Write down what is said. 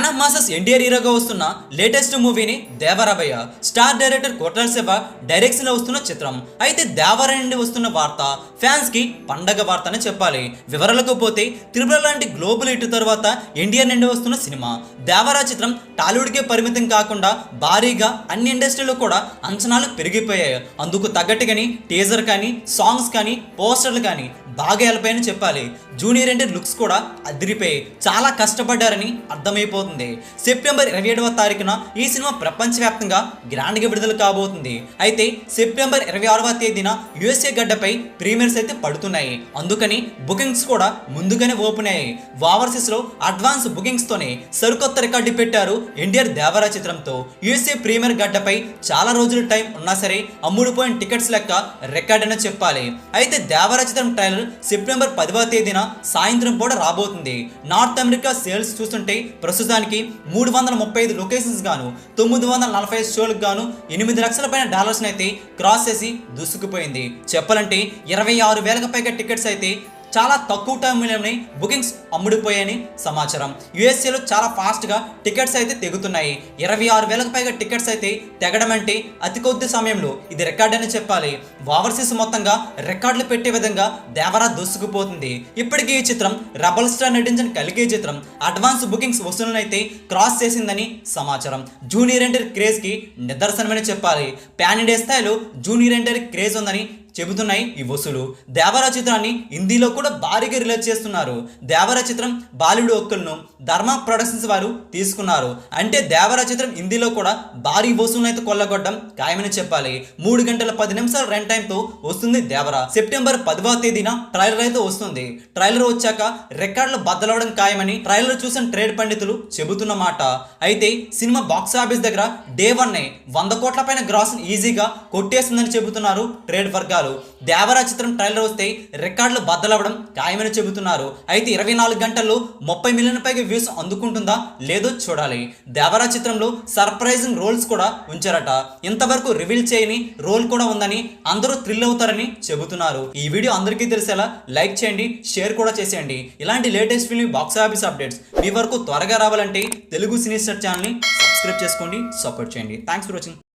Man of masses NTR హీరోగా వస్తున్న latest మూవీని దేవరాబయ్య స్టార్ డైరెక్టర్ కోట్ల శివ డైరెక్షన్ లో వస్తున్న చిత్రం. అయితే దేవర నుండి వస్తున్న వార్త ఫ్యాన్స్ కి పండగ వార్త అని చెప్పాలి. వివరాలకు పోతే త్రిపుర లాంటి గ్లోబల్ హిట్ తర్వాత ఎన్టీఆర్ నుండి వస్తున్న సినిమా దేవరా చిత్రం టాలీవుడ్ కే పరిమితం కాకుండా భారీగా అన్ని ఇండస్ట్రీలో కూడా అంచనాలు పెరిగిపోయాయి. అందుకు తగ్గట్టుగాని టీజర్ కానీ సాంగ్స్ కానీ పోస్టర్లు కానీ బాగా వెళ్ళిపోయాయని చెప్పాలి. జూనియర్ ఎన్టీఆర్ లుక్స్ కూడా అదిరిపోయి చాలా కష్టపడ్డారని అర్థమైపోతుంది. సెప్టెంబర్ 27వ తారీఖున ఈ సినిమా ప్రపంచవ్యాప్తంగా గ్రాండ్గా విడుదల కాబోతుంది. అయితే సెప్టెంబర్ 26వ తేదీన యుఎస్ఏ గడ్డపై ప్రీమియర్స్ అయితే పడుతున్నాయి. అందుకని బుకింగ్స్ కూడా ముందుగానే ఓపెన్ అయ్యాయి. ఓవర్సీస్ లో అడ్వాన్స్ బుకింగ్స్ తోనే సరికొత్త రికార్డు పెట్టారు ఎన్టీఆర్ దేవరా చిత్రంతో. యుఎస్ఏ ప్రీమియర్ గడ్డపై చాలా రోజుల టైం ఉన్నా సరే అమ్ముడుపోయిన టికెట్స్ లెక్క రికార్డ్ అని చెప్పాలి. అయితే దేవరా చిత్రం ట్రైలర్ సెప్టెంబర్ 10వ తేదీన సాయంత్రం కూడా రాబోతుంది. నార్త్ అమెరికా సేల్స్ చూస్తుంటే ప్రస్తుతానికి 335 లొకేషన్స్ గాను 945 షోలకు గాను 8 లక్షల పైన డాలర్స్ అయితే క్రాస్ చేసి దూసుకుపోయింది. చెప్పాలంటే 26,000కు పైగా టికెట్స్ అయితే చాలా తక్కువ టైంలోనే బుకింగ్స్ అమ్ముడిపోయాయని సమాచారం. యుఎస్ఏలో చాలా ఫాస్ట్గా టికెట్స్ అయితే తెగుతున్నాయి. 26,000కు పైగా టికెట్స్ అయితే తెగడం అంటే అతి కొద్ది సమయంలో ఇది రికార్డ్ అని చెప్పాలి. ఓవర్సీస్ మొత్తంగా రికార్డులు పెట్టే విధంగా దేవరా దూసుకుపోతుంది. ఇప్పటికీ ఈ చిత్రం రెబల్ స్టార్ నటించిన కలిగే చిత్రం అడ్వాన్స్ బుకింగ్స్ వసూలను అయితే క్రాస్ చేసిందని సమాచారం. జూనియర్ ఎన్టీఆర్ క్రేజ్ కి నిదర్శనమని చెప్పాలి. పాన్ ఇండియా స్థాయిలో జూనియర్ ఎన్టీఆర్ క్రేజ్ ఉందని చెబుతున్నాయి ఈ వసూలు. దేవరా చిత్రాన్ని హిందీలో కూడా భారీగా రిలీజ్ చేస్తున్నారు. దేవరా చిత్రం బాలీవుడ్ ఒక్కలను ధర్మ ప్రొడక్షన్స్ వారు తీసుకున్నారు. అంటే దేవరా చిత్రం హిందీలో కూడా భారీ వసూలు అయితే కొల్లగొట్టడం ఖాయమని చెప్పాలి. 3 గంటల 10 నిమిషాల రన్ టైం తో వస్తుంది దేవరా. సెప్టెంబర్ 10వ తేదీన ట్రైలర్ అయితే వస్తుంది. ట్రైలర్ వచ్చాక రికార్డులు బద్దలవడం ఖాయమని ట్రైలర్ చూసిన ట్రేడ్ పండితులు చెబుతున్న మాట. అయితే సినిమా బాక్స్ ఆఫీస్ దగ్గర డే 1 100 కోట్ల పైన గ్రాస్ ఈజీగా కొట్టేస్తుందని చెబుతున్నారు ట్రేడ్ వర్గాలు. దేవరా చిత్రం ట్రైలర్ వస్తే రికార్డులు బద్దలవడం ఖాయమని చెబుతున్నారు. అయితే 24 గంటల్లో 30 మిలియన్ పైగా వ్యూస్ అందుకుంటుందా లేదో చూడాలి. దేవరా చిత్రంలో సర్ప్రైజింగ్ రోల్స్ కూడా ఉంచారట. ఇంతవరకు రివీల్ చేయని రోల్ కూడా ఉందని అందరూ థ్రిల్ అవుతారని చెబుతున్నారు. ఈ వీడియో అందరికీ తెలిసేలా లైక్ చేయండి, షేర్ కూడా చేసేయండి. ఇలాంటి latest film box office updates మీ వరకు త్వరగా రావాలంటే తెలుగు సినీ స్టార్ ఛానల్ని సబ్స్క్రైబ్ చేసుకోండి, సపోర్ట్ చేయండి. Thanks for watching.